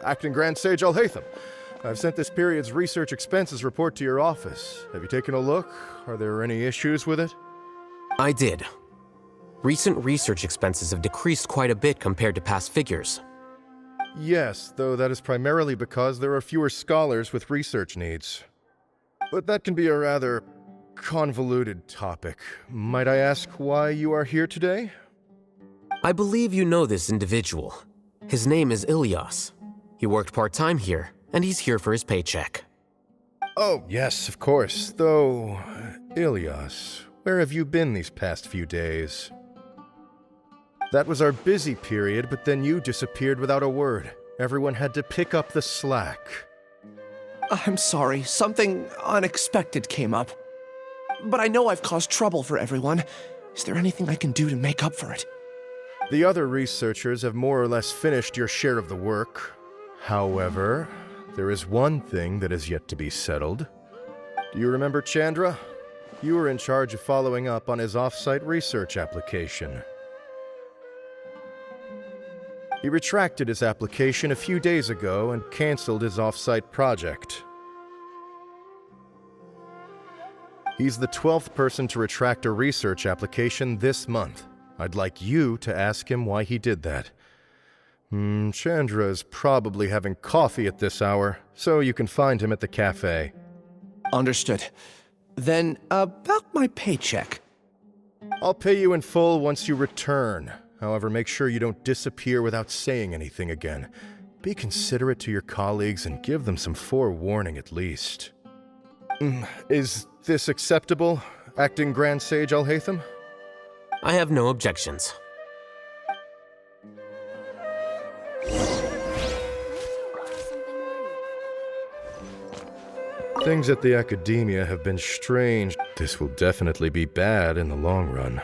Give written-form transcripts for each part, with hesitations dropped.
Acting Grand Sage Alhaitham. I've sent this period's research expenses report to your office. Have you taken a look? Are there any issues with it? I did. Recent research expenses have decreased quite a bit compared to past figures. Yes, though that is primarily because there are fewer scholars with research needs. But that can be a rather convoluted topic. Might I ask why you are here today? I believe you know this individual. His name is Ilyas. He worked part-time here, and he's here for his paycheck. Oh, yes, of course. Though, Ilyas, where have you been these past few days? That was our busy period, but then you disappeared without a word. Everyone had to pick up the slack. I'm sorry, something unexpected came up. But I know I've caused trouble for everyone. Is there anything I can do to make up for it? The other researchers have more or less finished your share of the work. However, there is one thing that is yet to be settled. Do you remember Chandra? You were in charge of following up on his off-site research application. He retracted his application a few days ago and canceled his off-site project. He's the 12th person to retract a research application this month. I'd like you to ask him why he did that. Chandra is probably having coffee at this hour, so you can find him at the cafe. Understood. Then, about my paycheck. I'll pay you in full once you return. However, make sure you don't disappear without saying anything again. Be considerate to your colleagues and give them some forewarning at least. Is this acceptable, Acting Grand Sage Alhaitham? I have no objections. Things at the Academia have been strange. This will definitely be bad in the long run.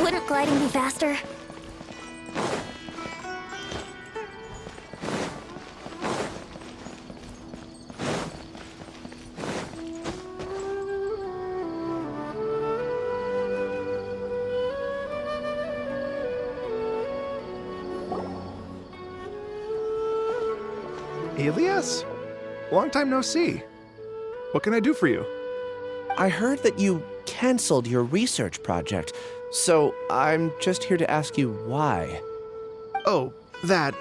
Wouldn't gliding be faster? Ilyas? Long time no see. What can I do for you? I heard that you canceled your research project, so I'm just here to ask you why. Oh, that,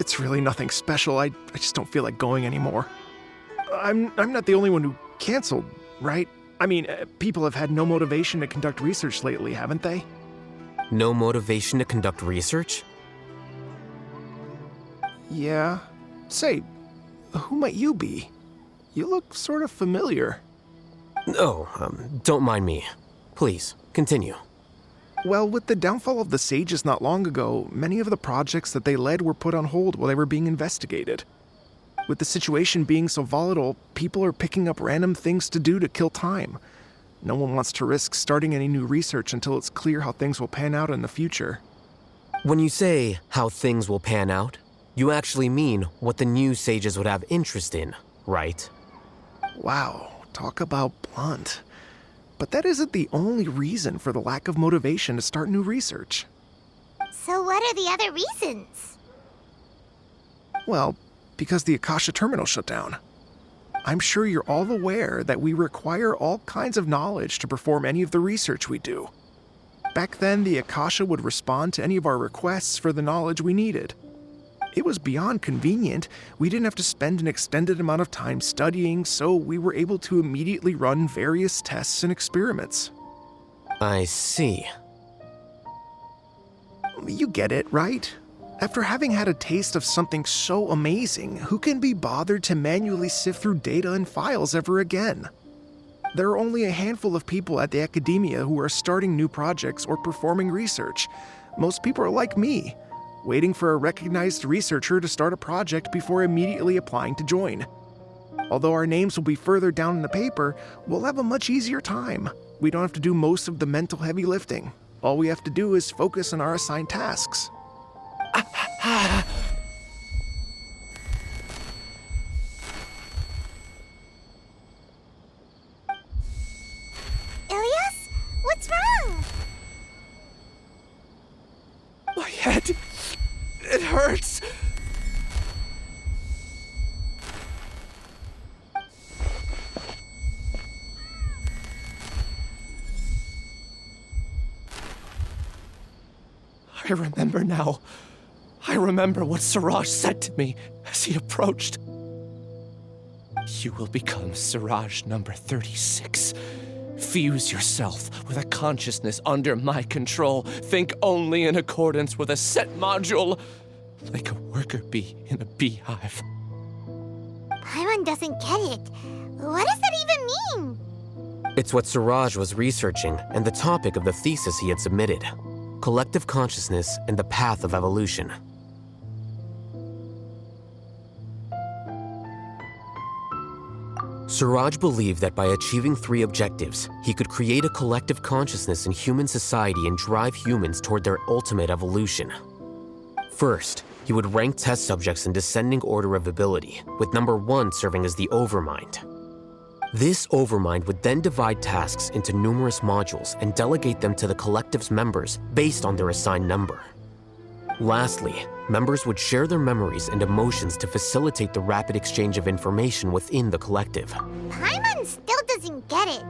it's really nothing special. I just don't feel like going anymore. I'm not the only one who canceled, right? I mean, people have had no motivation to conduct research lately, haven't they? No motivation to conduct research? Yeah. Say, who might you be? You look sort of familiar. Oh, don't mind me. Please, continue. Well, with the downfall of the Sages not long ago, many of the projects that they led were put on hold while they were being investigated. With the situation being so volatile, people are picking up random things to do to kill time. No one wants to risk starting any new research until it's clear how things will pan out in the future. When you say how things will pan out, You actually mean what the new sages would have interest in, right? Wow, talk about blunt. But that isn't the only reason for the lack of motivation to start new research. So what are the other reasons? Well, because the Akasha terminal shut down. I'm sure you're all aware that we require all kinds of knowledge to perform any of the research we do. Back then, the Akasha would respond to any of our requests for the knowledge we needed. It was beyond convenient. We didn't have to spend an extended amount of time studying, so we were able to immediately run various tests and experiments. I see. You get it, right? After having had a taste of something so amazing, who can be bothered to manually sift through data and files ever again? There are only a handful of people at the academia who are starting new projects or performing research. Most people are like me, waiting for a recognized researcher to start a project before immediately applying to join. Although our names will be further down in the paper, we'll have a much easier time. We don't have to do most of the mental heavy lifting. All we have to do is focus on our assigned tasks. Ilias? What's wrong? My head. It hurts. I remember now. I remember what Siraj said to me as he approached. You will become Siraj number 36. Fuse yourself with a consciousness under my control. Think only in accordance with a set module, like a worker bee in a beehive. Paimon doesn't get it. What does that even mean? It's what Siraj was researching and the topic of the thesis he had submitted. Collective consciousness and the path of evolution. Siraj believed that by achieving 3 objectives, he could create a collective consciousness in human society and drive humans toward their ultimate evolution. First, he would rank test subjects in descending order of ability, with number 1 serving as the Overmind. This Overmind would then divide tasks into numerous modules and delegate them to the collective's members based on their assigned number. Lastly, members would share their memories and emotions to facilitate the rapid exchange of information within the collective. Paimon still doesn't get it.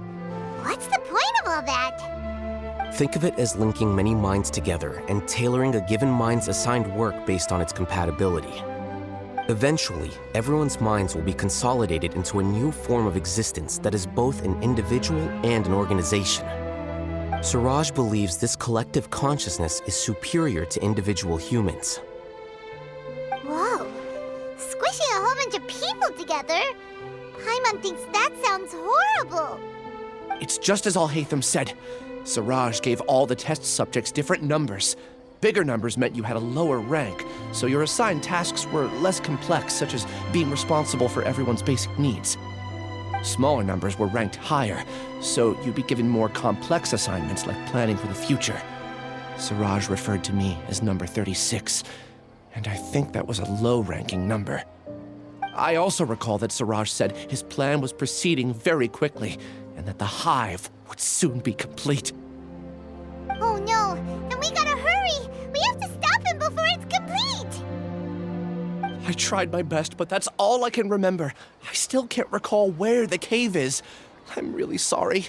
What's the point of all that? Think of it as linking many minds together and tailoring a given mind's assigned work based on its compatibility. Eventually, everyone's minds will be consolidated into a new form of existence that is both an individual and an organization. Siraj believes this collective consciousness is superior to individual humans. Whoa. Squishing a whole bunch of people together? Paimon thinks that sounds horrible. It's just as Al-Haytham said. Siraj gave all the test subjects different numbers. Bigger numbers meant you had a lower rank, so your assigned tasks were less complex, such as being responsible for everyone's basic needs. Smaller numbers were ranked higher, so you'd be given more complex assignments like planning for the future. Siraj referred to me as number 36, and I think that was a low-ranking number. I also recall that Siraj said his plan was proceeding very quickly, and that the hive would soon be complete. Oh no, then we gotta hurry! We have to stop him before it's complete! I tried my best, but that's all I can remember. I still can't recall where the cave is. I'm really sorry.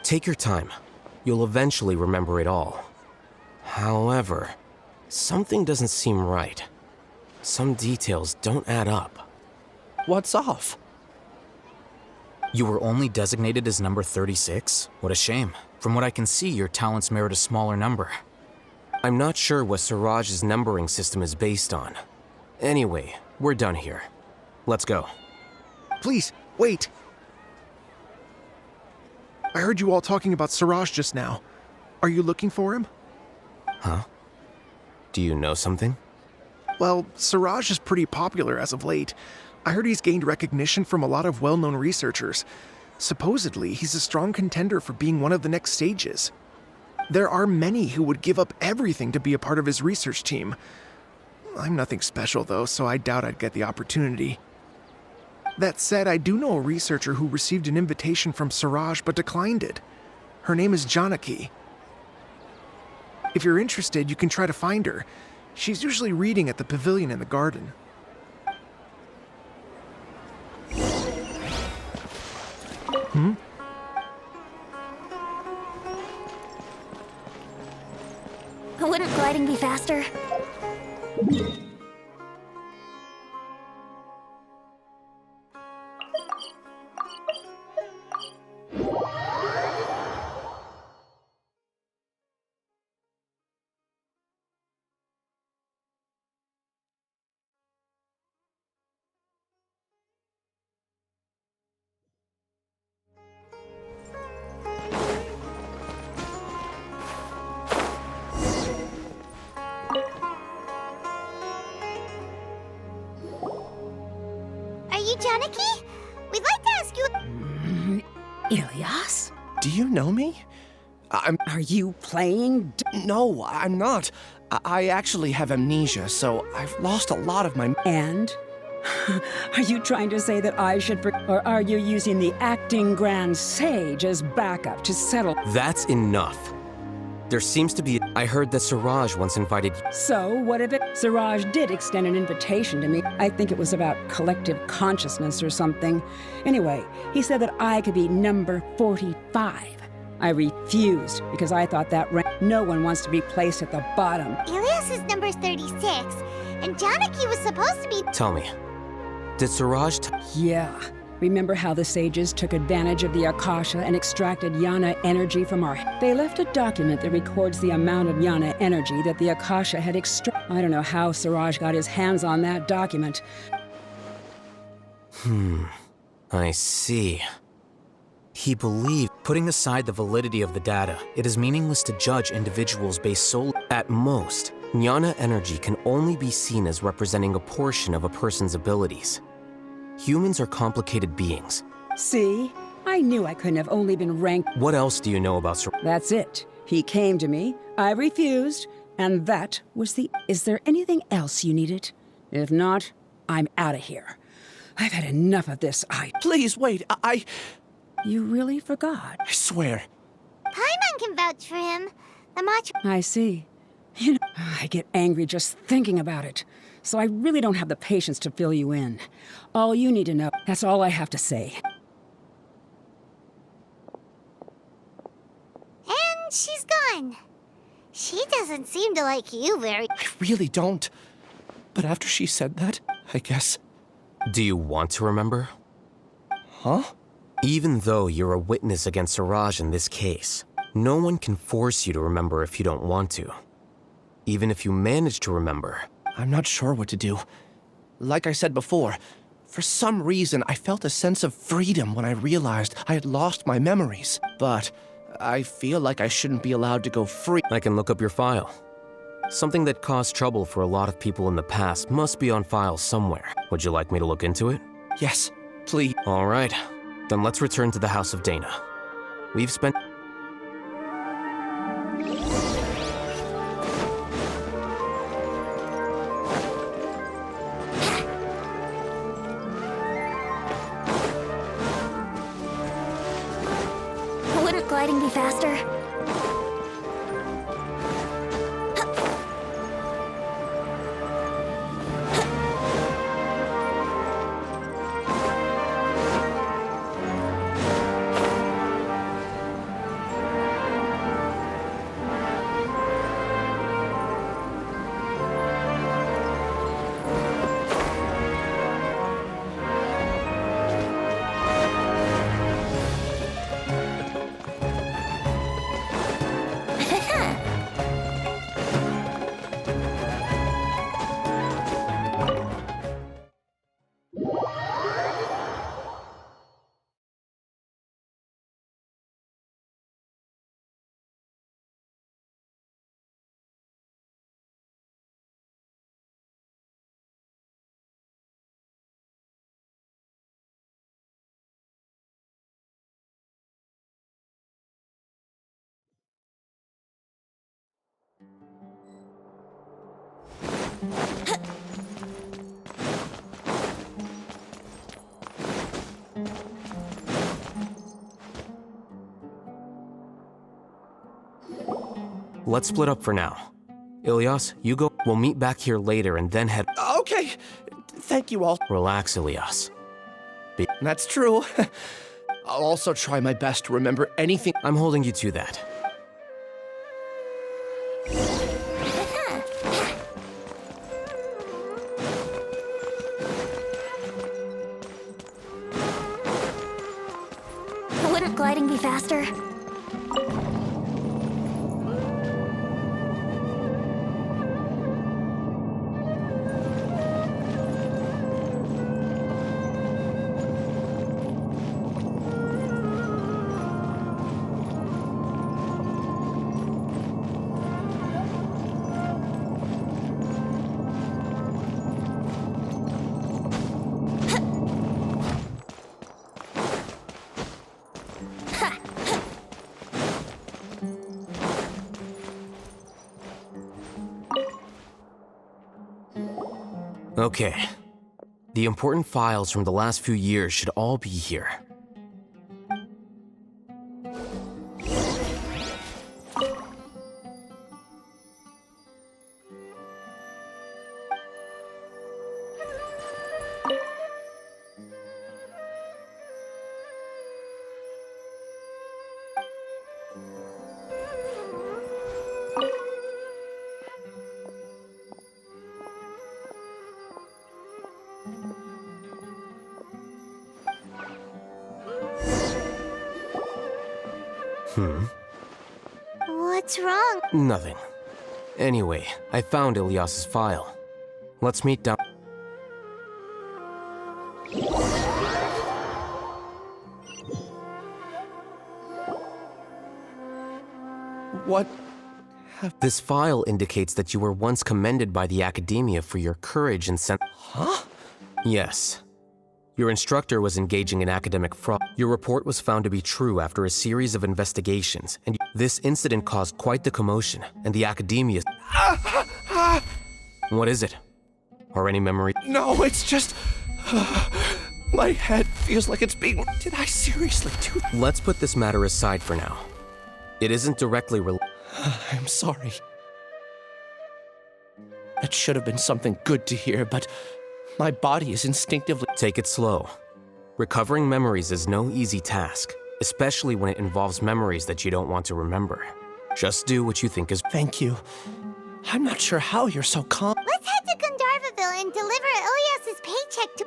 Take your time. You'll eventually remember it all. However, something doesn't seem right. Some details don't add up. What's off? You were only designated as number 36? What a shame. From what I can see, your talents merit a smaller number. I'm not sure what Siraj's numbering system is based on. Anyway, we're done here. Let's go. Please, wait. I heard you all talking about Siraj just now. Are you looking for him? Huh? Do you know something? Well, Siraj is pretty popular as of late. I heard he's gained recognition from a lot of well-known researchers. Supposedly, he's a strong contender for being one of the next sages. There are many who would give up everything to be a part of his research team. I'm nothing special, though, so I doubt I'd get the opportunity. That said, I do know a researcher who received an invitation from Siraj but declined it. Her name is Janaki. If you're interested, you can try to find her. She's usually reading at the pavilion in the garden. Wouldn't gliding be faster? Are you Janaki? We'd like to ask you. Ilyas? Do you know me? Are you playing? No, I'm not. I actually have amnesia, so I've lost a lot of my. And? Are you trying to say that I should. Or are you using the acting Grand Sage as backup to settle? That's enough. There seems to be. I heard that Siraj once invited. So, what if it? Siraj did extend an invitation to me. I think it was about collective consciousness or something. Anyway, he said that I could be number 45. I refused because I thought that no one wants to be placed at the bottom. Ilias is number 36, and Janaki was supposed to be. Tell me, did Siraj? Yeah. Remember how the sages took advantage of the Akasha and extracted Yana energy from our... They left a document that records the amount of Yana energy that the Akasha had extracted. I don't know how Siraj got his hands on that document. I see. He believed, putting aside the validity of the data, it is meaningless to judge individuals based solely. At most, Jnana energy can only be seen as representing a portion of a person's abilities. Humans are complicated beings. See? I knew I couldn't have only been ranked. What else do you know about Sir? That's it. He came to me, I refused, and that was the... Is there anything else you needed? If not, I'm out of here. I've had enough of this. Please wait. I You really forgot. swear. Paimon can vouch for him. The match. I see. You know, I get angry just thinking about it. So I really don't have the patience to fill you in. All you need to know, that's all I have to say. And she's gone. She doesn't seem to like you very. I really don't. But after she said that, I guess. Do you want to remember? Huh? Even though you're a witness against Siraj in this case, no one can force you to remember if you don't want to. Even if you manage to remember. I'm not sure what to do. Like I said before, for some reason I felt a sense of freedom when I realized I had lost my memories. But I feel like I shouldn't be allowed to go free. I can look up your file. Something that caused trouble for a lot of people in the past must be on file somewhere. Would you like me to look into it? Yes, please. All right. Then let's return to the House of Dana. We've spent... Wouldn't gliding be faster? Let's split up for now. Ilias, you go. We'll meet back here later and then head. Okay, thank you all. Relax, Ilias. That's true. I'll also try my best to remember anything. I'm holding you to that. Wouldn't gliding be faster? Okay. The important files from the last few years should all be here. What's wrong? Nothing. Anyway, I found Ilias's file. Let's meet down. What? This file indicates that you were once commended by the Academia for your courage and Huh? Yes. Your instructor was engaging in academic fraud. Your report was found to be true after a series of investigations, and this incident caused quite the commotion, and the Academia... What is it? Or any memory? No, it's just... my head feels like it's being... Did I seriously do that? Let's put this matter aside for now. It isn't directly I'm sorry. That should have been something good to hear, but my body is instinctively... Take it slow. Recovering memories is no easy task, especially when it involves memories that you don't want to remember. Just do what you think is... Thank you. I'm not sure how you're so calm. Let's head to Gandharvaville and deliver Ilias's paycheck to...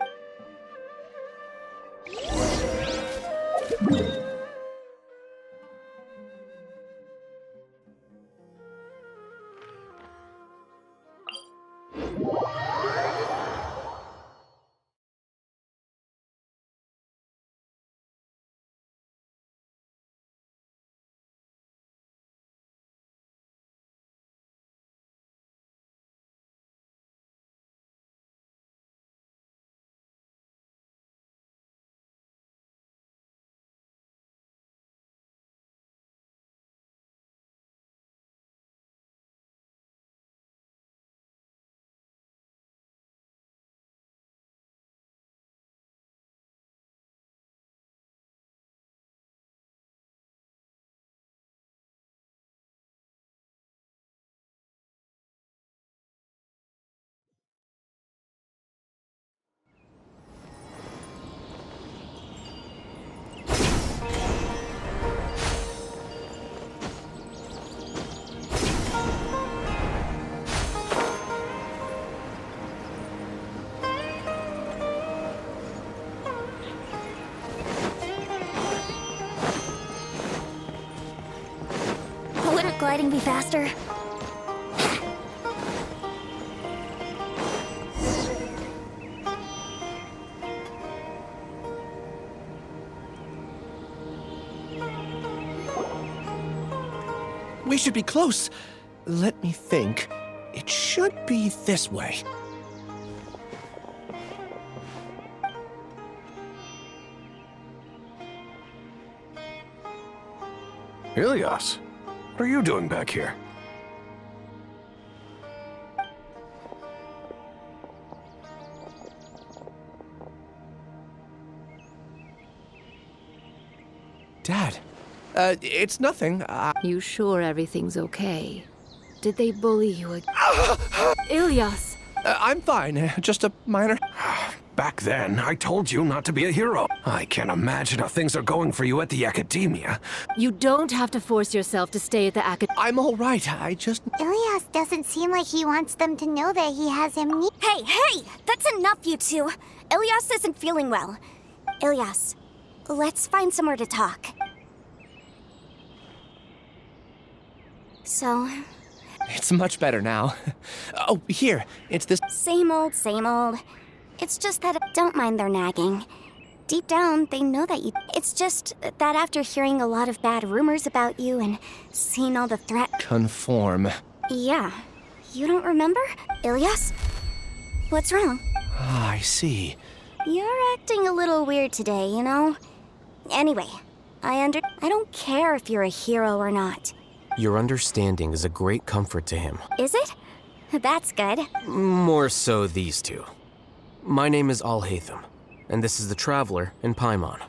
Wouldn't gliding be faster? We should be close. Let me think. It should be this way. Ilias, what are you doing back here? Dad, it's nothing. You sure everything's okay? Did they bully you again? Ilyas! I'm fine, just a minor... Back then, I told you not to be a hero. I can't imagine how things are going for you at the academia. You don't have to force yourself to stay at the academy. I'm all right, I just... Ilias doesn't seem like he wants them to know that he has amnesia. Hey! That's enough, you two. Ilyas isn't feeling well. Ilyas, let's find somewhere to talk. So, It's much better now. Oh, here, it's this... same old, same old. It's just that don't mind their nagging. Deep down, they know that you... It's just that after hearing a lot of bad rumors about you and seeing all the threat... Conform. Yeah. You don't remember? Ilyas? What's wrong? Ah, I see. You're acting a little weird today, you know? Anyway, I don't care if you're a hero or not. Your understanding is a great comfort to him. Is it? That's good. More so these two. My name is Al-Haytham, and this is the Traveler in Paimon.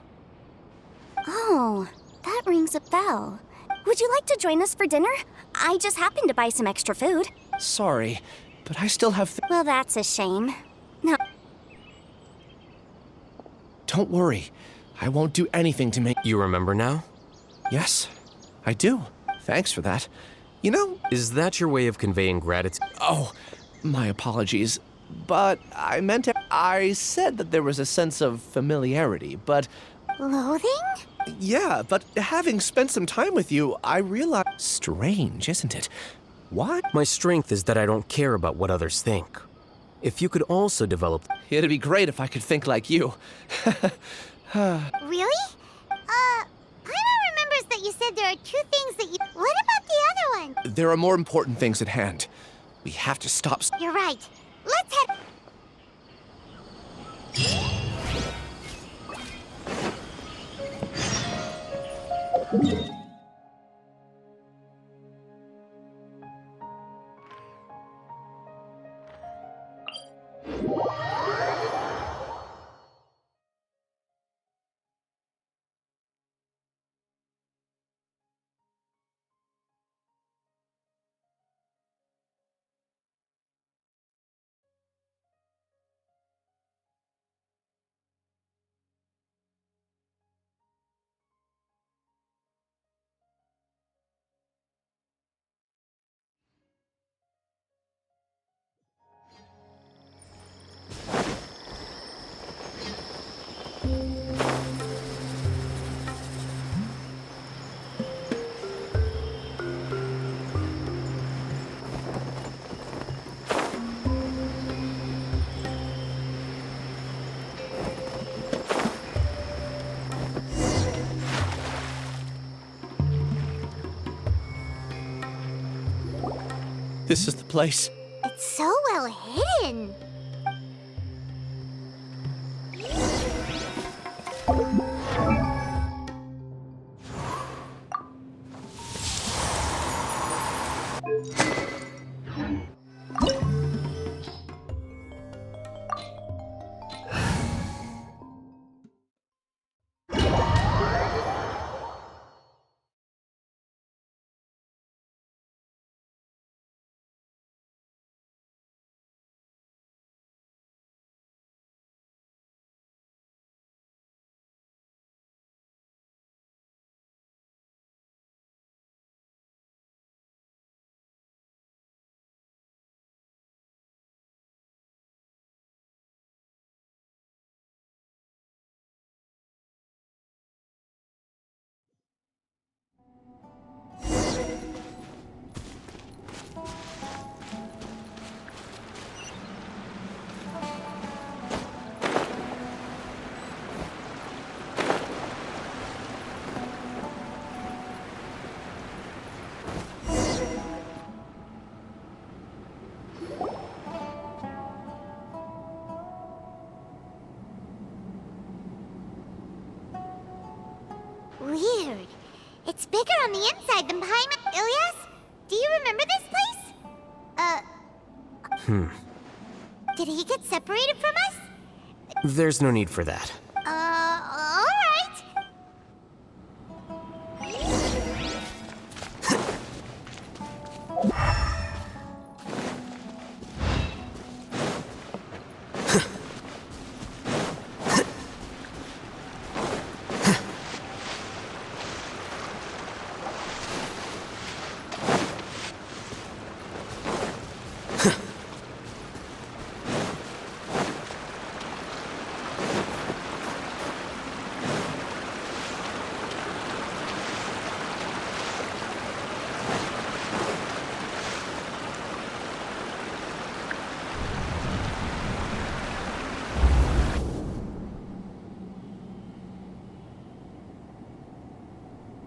Oh, that rings a bell. Would you like to join us for dinner? I just happened to buy some extra food. Sorry, but I still have... Well, that's a shame. No. Don't worry. I won't do anything to make... You remember now? Yes, I do. Thanks for that. You know... Is that your way of conveying gratitude? Oh, my apologies. But I meant to... I said that there was a sense of familiarity, but... Loathing? Yeah, but having spent some time with you, I realized... Strange, isn't it? What? My strength is that I don't care about what others think. If you could also develop... It'd be great if I could think like you. Really? Paimon remembers that you said there are two things that you... What about the other one? There are more important things at hand. We have to stop... You're right. Let's head... This is the place. It's so well hidden. Weird. It's bigger on the inside than Paimon. Ilyas, do you remember this place? Did he get separated from us? There's no need for that. All right.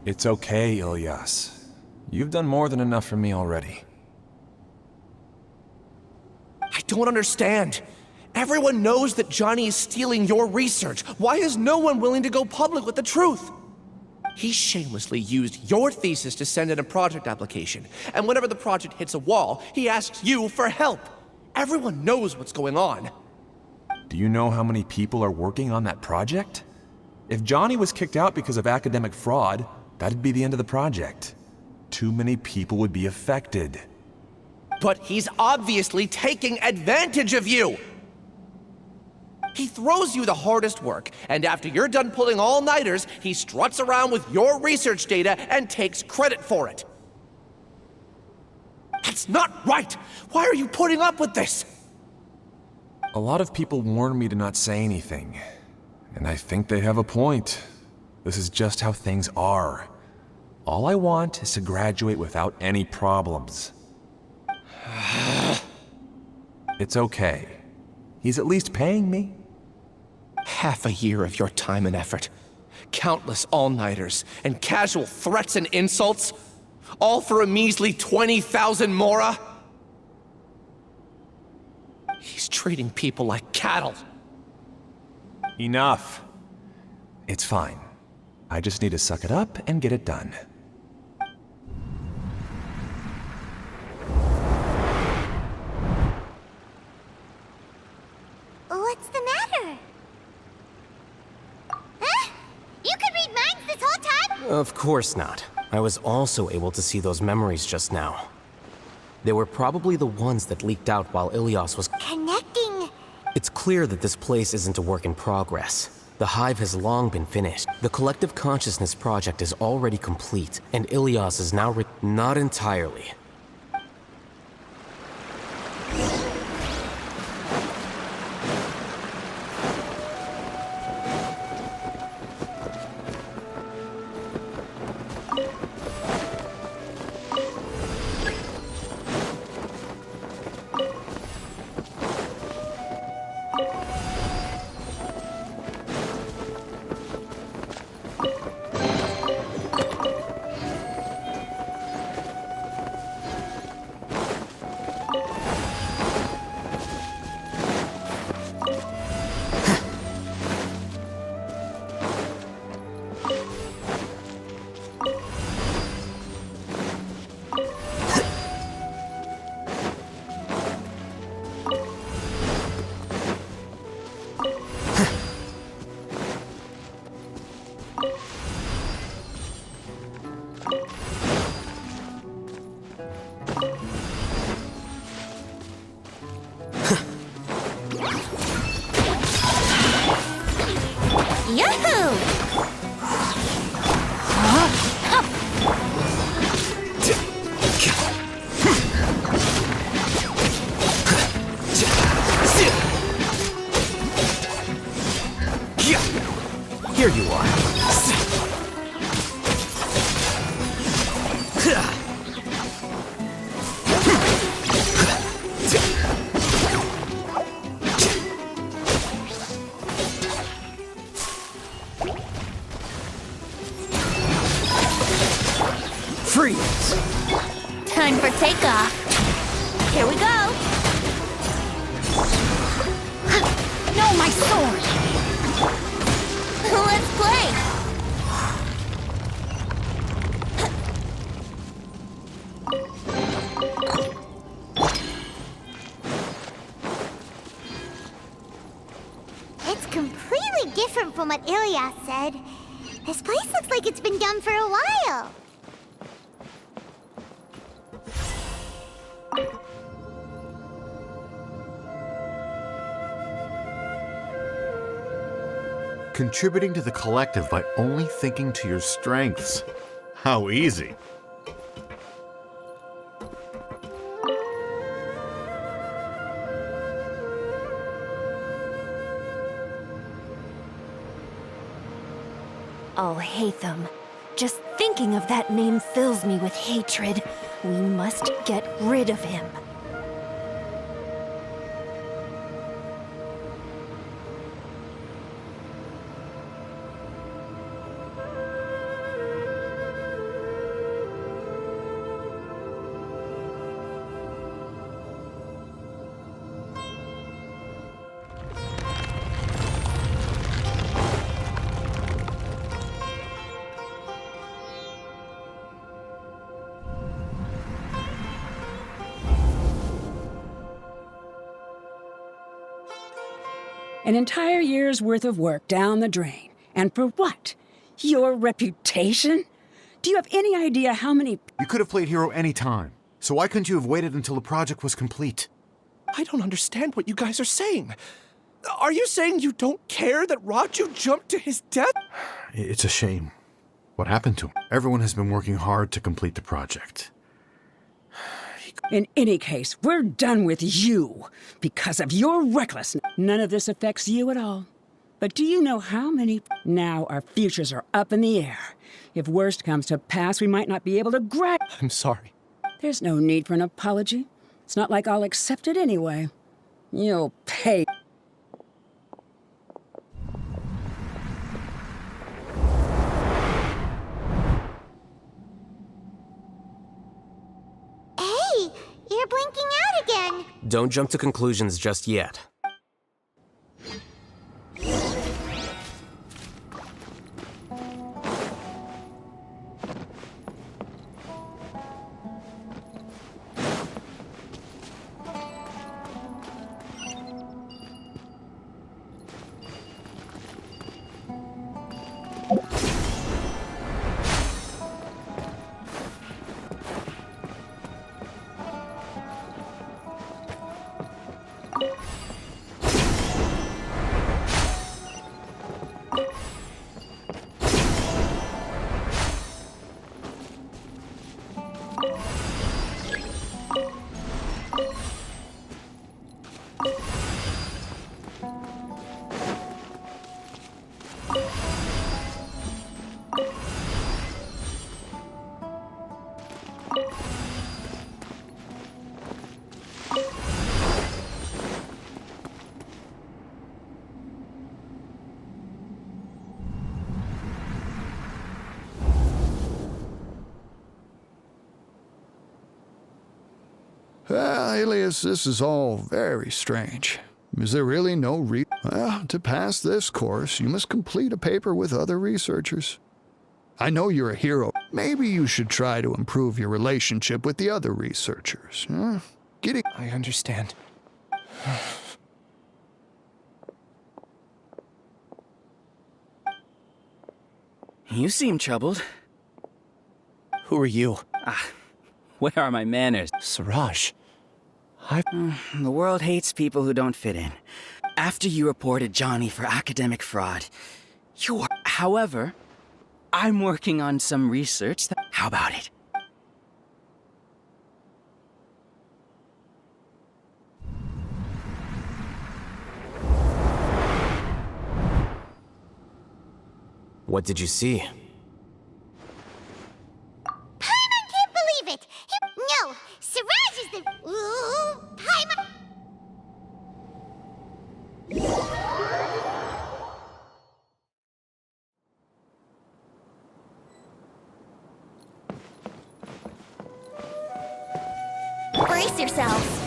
It's okay, Ilyas. You've done more than enough for me already. I don't understand. Everyone knows that Johnny is stealing your research. Why is no one willing to go public with the truth? He shamelessly used your thesis to send in a project application, and whenever the project hits a wall, he asks you for help. Everyone knows what's going on. Do you know how many people are working on that project? If Johnny was kicked out because of academic fraud, that'd be the end of the project. Too many people would be affected. But he's obviously taking advantage of you! He throws you the hardest work, and after you're done pulling all-nighters, he struts around with your research data and takes credit for it. That's not right! Why are you putting up with this? A lot of people warn me to not say anything, and I think they have a point. This is just how things are. All I want is to graduate without any problems. It's okay. He's at least paying me. Half a year of your time and effort, countless all-nighters, and casual threats and insults, all for a measly 20,000 mora? He's treating people like cattle. Enough. It's fine. I just need to suck it up and get it done. What's the matter? Huh? You could read minds this whole time? Of course not. I was also able to see those memories just now. They were probably the ones that leaked out while Ilyas was Connecting. It's clear that this place isn't a work in progress. The hive has long been finished. The collective consciousness project is already complete, and Ilyas is now not entirely. Here you are. Freeze! Time for takeoff. Here we go. No, my sword. Let's play. It's completely different from what Ilyas said. This place looks like it's been done for a while. Contributing to the collective by only thinking to your strengths. How easy. Oh, Hatham. Just thinking of that name fills me with hatred. We must get rid of him. An entire year's worth of work down the drain. And for what? Your reputation? Do you have any idea how many... You could have played hero any time. So why couldn't you have waited until the project was complete? I don't understand what you guys are saying. Are you saying you don't care that Raju jumped to his death? It's a shame. What happened to him? Everyone has been working hard to complete the project. In any case, we're done with you because of your recklessness. None of this affects you at all. But do you know how many... Now our futures are up in the air. If worst comes to pass, we might not be able to I'm sorry. There's no need for an apology. It's not like I'll accept it anyway. You'll pay. Hey, you're blinking out again. Don't jump to conclusions just yet. Alias, this is all very strange. Is there really no Well, to pass this course, you must complete a paper with other researchers. I know you're a hero. Maybe you should try to improve your relationship with the other researchers. I understand. You seem troubled. Who are you? Where are my manners? Siraj. The world hates people who don't fit in. After you reported Johnny for academic fraud, you are... However, I'm working on some research that... How about it? What did you see? Paimon can't believe it! No, Siraj is the... Ooh, Paimon... Brace yourselves.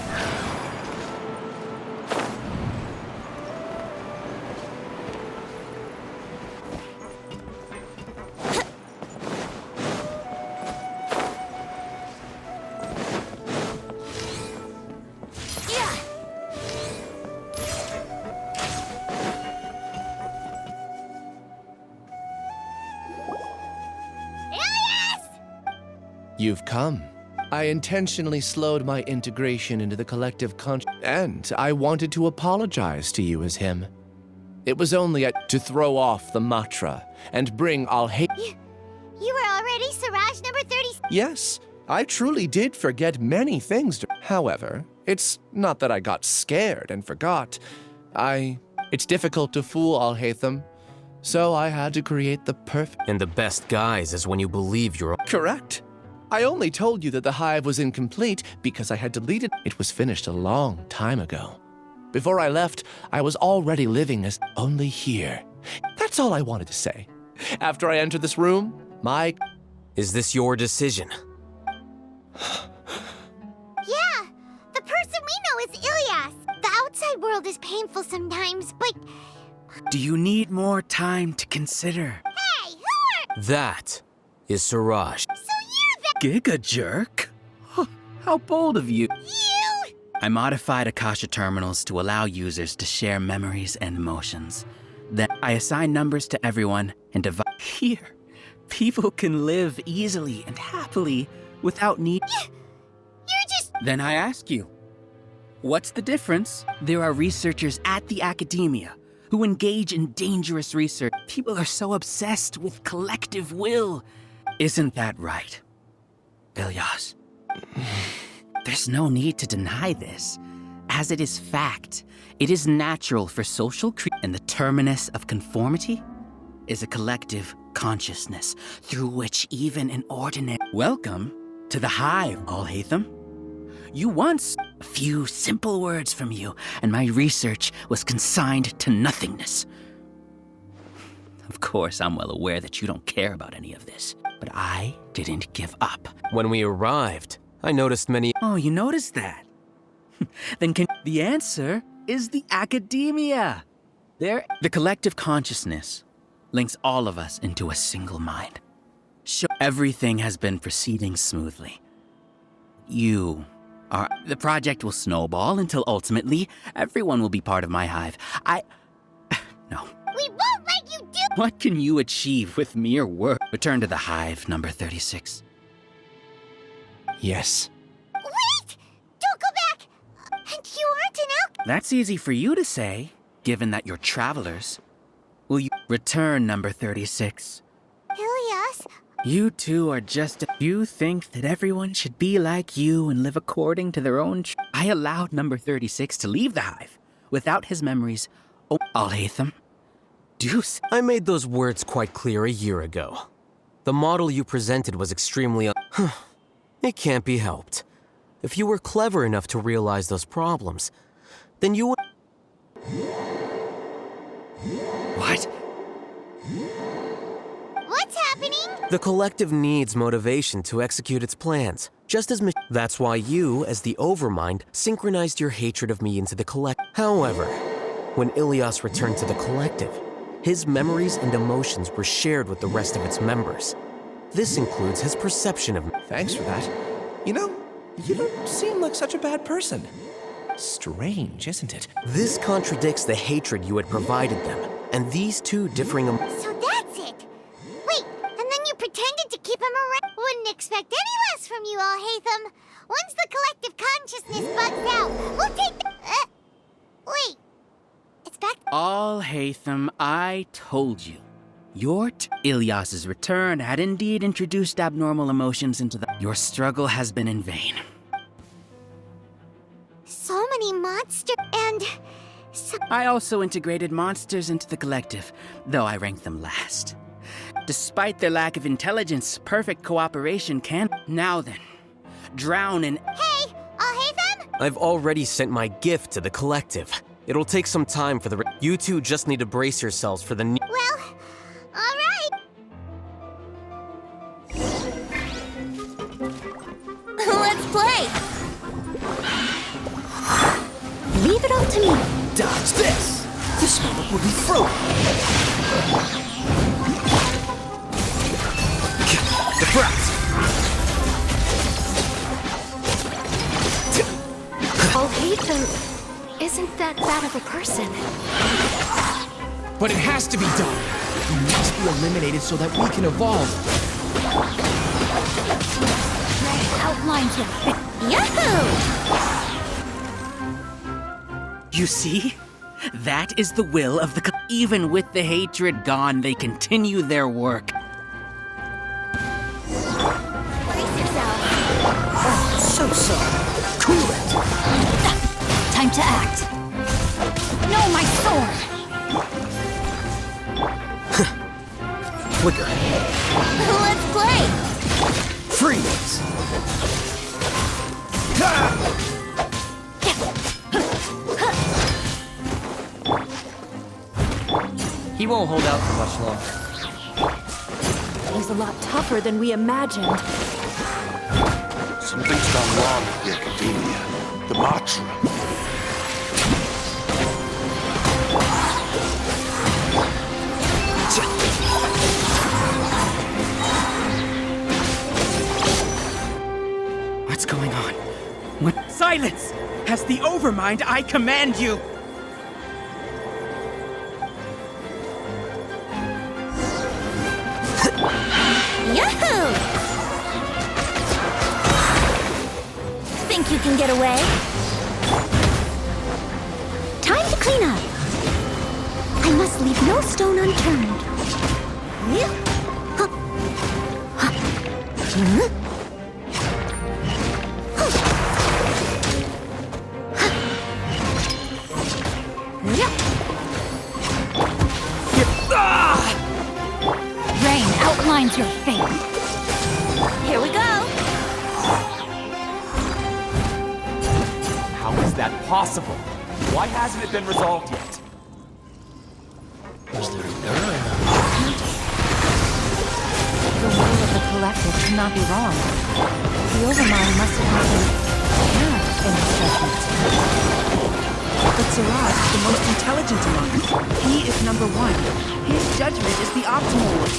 You've come. I intentionally slowed my integration into the collective and I wanted to apologize to you as him. It was only to throw off the mantra and bring Al-Hate. You were already Siraj number 30. Yes, I truly did forget many things. However, it's not that I got scared and forgot. It's difficult to fool Al-Haytham, so I had to create the perfect... And the best guise is when you believe you're... Correct. I only told you that the hive was incomplete because I had deleted it. It was finished a long time ago. Before I left, I was already living as only here. That's all I wanted to say. After I entered this room, Is this your decision? Yeah, the person we know is Ilyas. The outside world is painful sometimes, but... Do you need more time to consider? Hey, who are... That is Siraj. So you're the... Giga jerk? How bold of you. You... I modified Akasha terminals to allow users to share memories and emotions. Then I assign numbers to everyone and divide. Here, people can live easily and happily without need. You're just... Then I ask you, what's the difference? There are researchers at the academia who engage in dangerous research. People are so obsessed with collective will. Isn't that right, Ilyas? There's no need to deny this, as it is fact. It is natural for social and the terminus of conformity is a collective consciousness through which even an ordinary... Welcome to the hive, Alhaitham. You once... A few simple words from you, and my research was consigned to nothingness. Of course, I'm well aware that you don't care about any of this, but I didn't give up. When we arrived, I noticed many... Oh, you noticed that? Then the answer is the academia. The collective consciousness links all of us into a single mind. Everything has been proceeding smoothly. The project will snowball until ultimately everyone will be part of my hive. No. We won't let you do... What can you achieve with mere work? Return to the hive, number 36. Yes. Wait! Don't go back! And you aren't an That's easy for you to say, given that you're travelers. Will you return, number 36? Ilyas? You two are just... You think that everyone should be like you and live according to their own... I allowed number 36 to leave the hive without his memories. Oh, Alhaitham. Deuce. I made those words quite clear a year ago. The model you presented was extremely... It can't be helped. If you were clever enough to realize those problems, then you would... What? What's happening? The collective needs motivation to execute its plans, just as... That's why you, as the Overmind, synchronized your hatred of me into the collective. However, when Ilyas returned to the collective, his memories and emotions were shared with the rest of its members. This includes his perception of me. Thanks for that. You know, you don't seem like such a bad person. Strange, isn't it? This contradicts the hatred you had provided them, and these two differing... So that's it! Wait, and then you pretended to keep him around? Wouldn't expect any less from you, Alhaitham. Once the collective consciousness bugs out, we'll take the... Wait. It's back... Alhaitham, I told you. Ilyas's return had indeed introduced abnormal emotions into the... Your struggle has been in vain. So many monsters and... I also integrated monsters into the collective, though I ranked them last. Despite their lack of intelligence, perfect cooperation can... Now then, drown in... Hey, Alhaitham? I've already sent my gift to the collective. It'll take some time for the... You two just need to brace yourselves for the... Well, all right. Let's play! Leave it all to me. Dodge this! This moment will be fruit! The brat! Alhaitham isn't that bad of a person. But it has to be done! You must be eliminated so that we can evolve. Outline him. Yahoo! You see? That is the will of the... Even with the hatred gone, they continue their work. Brace yourself. So. Cool it! Time to act. No, my sword! Flicker. Let's play! Freeze! He won't hold out for much longer. He's a lot tougher than we imagined. Something's gone wrong with the academia. The Matra. What's going on? What? Silence! Has the Overmind, I command you! Yahoo! Think you can get away? Time to clean up. I must leave no stone unturned. Rain outlines your fate. Here we go. How is that possible? Why hasn't it been resolved yet? The will of the collective cannot be wrong. The Overmind must have had an error in his judgment. But Siraj is the most intelligent among us. He is number one. His judgment is the optimal one.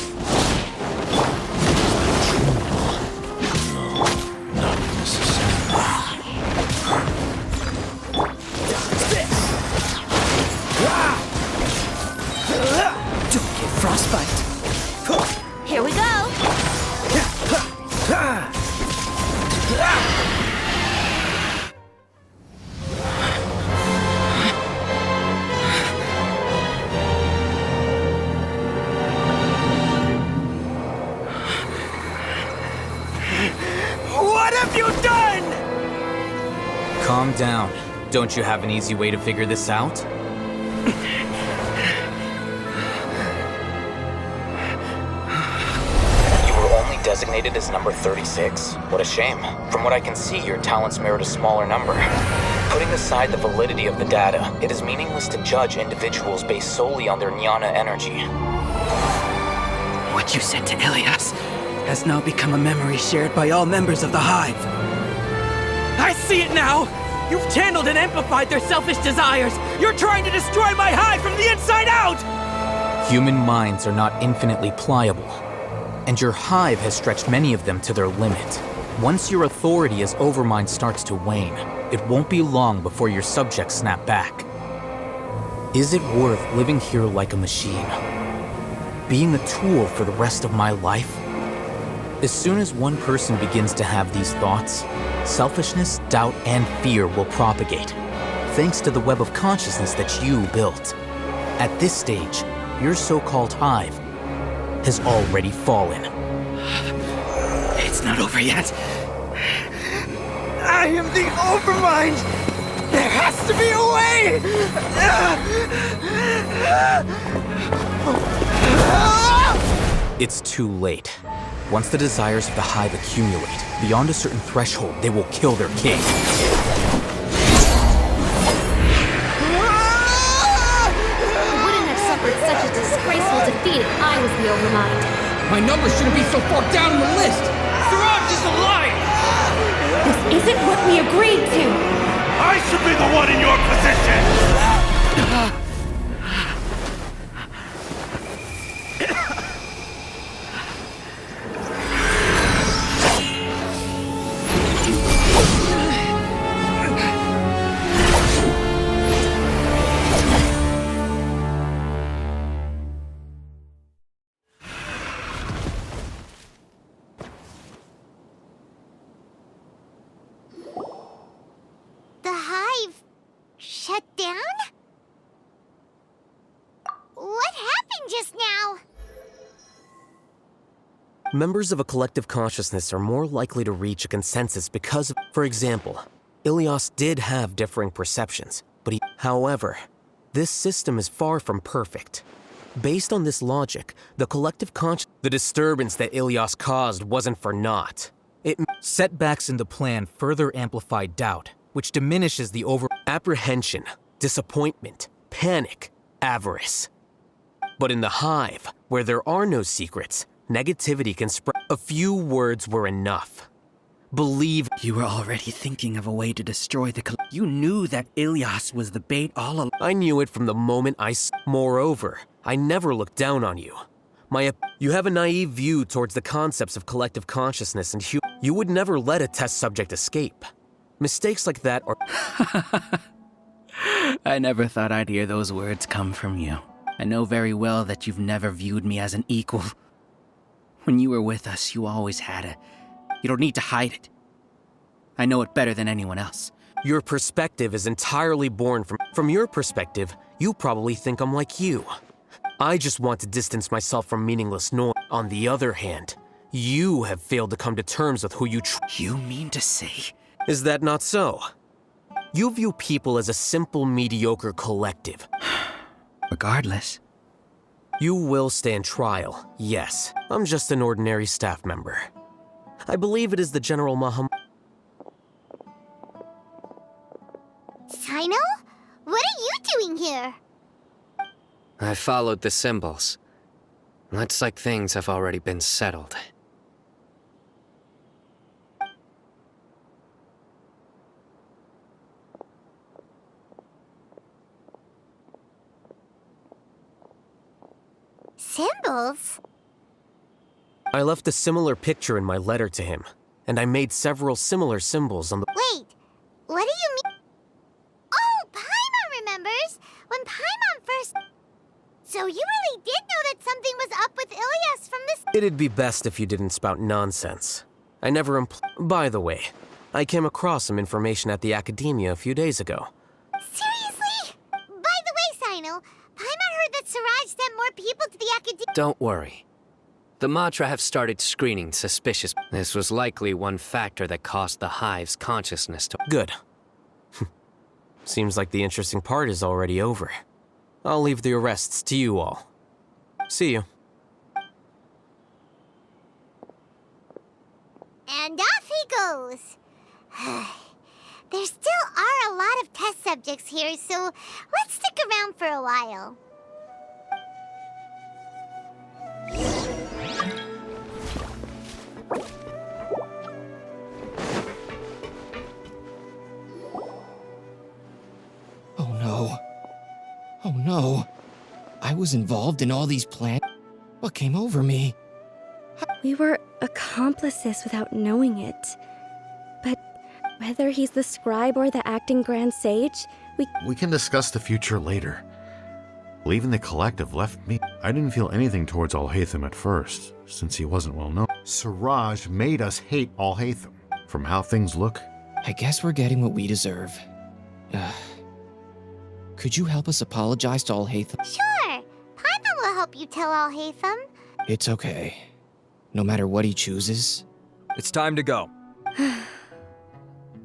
Not necessary. Don't get frostbite. Here we go. What have you done? Calm down. Don't you have an easy way to figure this out? You were only designated as number 36? What a shame. From what I can see, your talents merit a smaller number. Putting aside the validity of the data, it is meaningless to judge individuals based solely on their jnana energy. What you said to Ilias has now become a memory shared by all members of the Hive. I see it now! You've channeled and amplified their selfish desires! You're trying to destroy my Hive from the inside out! Human minds are not infinitely pliable, and your Hive has stretched many of them to their limit. Once your authority as Overmind starts to wane, it won't be long before your subjects snap back. Is it worth living here like a machine? Being a tool for the rest of my life? As soon as one person begins to have these thoughts, selfishness, doubt, and fear will propagate, thanks to the web of consciousness that you built. At this stage, your so-called Hive has already fallen. It's not over yet. I am the Overmind! There has to be a way! It's too late. Once the desires of the Hive accumulate, beyond a certain threshold, they will kill their king. I wouldn't have suffered such a disgraceful defeat if I was the Overmind. My number shouldn't be so far down on the list! Siraj is a liar! This isn't what we agreed to! I should be the one in your position! The Hive shut down? What happened just now? Members of a collective consciousness are more likely to reach a consensus because, for example, Ilias did have differing perceptions, but however, this system is far from perfect. Based on this logic, the collective the disturbance that Ilias caused wasn't for naught. Setbacks in the plan further amplified doubt, which diminishes the apprehension, disappointment, panic, avarice. But in the Hive, where there are no secrets, negativity can spread. A few words were enough. Believe. You were already thinking of a way to destroy the You knew that Ilias was the bait all along. I knew it from the moment Moreover, I never looked down on you. You have a naive view towards the concepts of collective consciousness and you would never let a test subject escape. Mistakes like that are... I never thought I'd hear those words come from you. I know very well that you've never viewed me as an equal. When you were with us, you always had a... You don't need to hide it. I know it better than anyone else. Your perspective is entirely born from your perspective, you probably think I'm like you. I just want to distance myself from meaningless noise. On the other hand, you have failed to come to terms with who you You mean to say? Is that not so? You view people as a simple, mediocre collective. Regardless. You will stand trial, yes. I'm just an ordinary staff member. I believe it is the General Sino? What are you doing here? I followed the symbols. Looks like things have already been settled. Symbols? I left a similar picture in my letter to him, and I made several similar symbols on the... Wait, what do you mean? Oh, Paimon remembers! When Paimon first... So you really did know that something was up with Ilias from this... It'd be best if you didn't spout nonsense. I never By the way, I came across some information at the Academia a few days ago. Seriously? By the way, Sino, Paimon heard that Siraj sent more people to the Academia... Don't worry. The Matra have started screening suspicious. This was likely one factor that caused the Hive's consciousness to... Good. Seems like the interesting part is already over. I'll leave the arrests to you all. See you. And off he goes. There still are a lot of test subjects here, so let's stick around for a while. Oh no. Oh no. I was involved in all these plans. What came over me? We were accomplices without knowing it. But whether he's the scribe or the acting Grand Sage, We can discuss the future later. Leaving the collective left me. I didn't feel anything towards Alhaitham at first, since he wasn't well known. Siraj made us hate Alhaitham. From how things look, I guess we're getting what we deserve. Could you help us apologize to Alhaitham? Sure. Paimon will help you tell Alhaitham. It's okay. No matter what he chooses. It's time to go.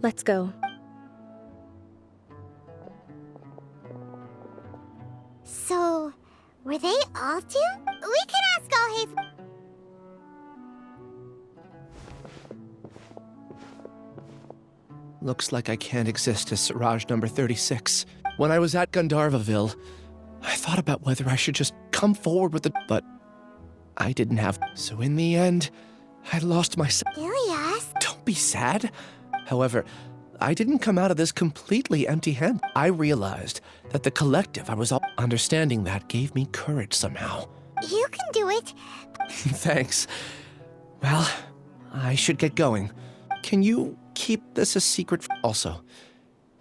let's go. So, were they all doomed? We can ask Alhaitham. Looks like I can't exist as Siraj number 36. When I was at Gandharvaville, I thought about whether I should just come forward with it, but I didn't have. So in the end, I lost myself. Ilias? Don't be sad. However, I didn't come out of this completely empty-handed. I realized that the collective I was all understanding that gave me courage somehow. You can do it. Thanks. Well, I should get going. Can you keep this a secret? Also,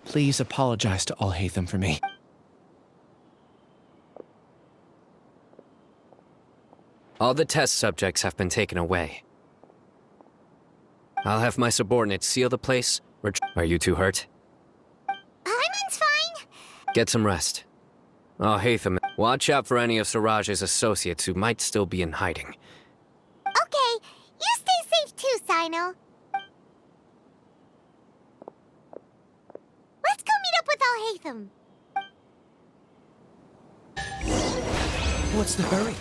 please apologize to Alhaitham for me. All the test subjects have been taken away. I'll have my subordinates seal the place. Are you too hurt? Paimon's fine. Get some rest. Alhaitham, watch out for any of Siraj's associates who might still be in hiding. Okay, you stay safe too, Sino. Let's go meet up with Alhaitham. What's the hurry?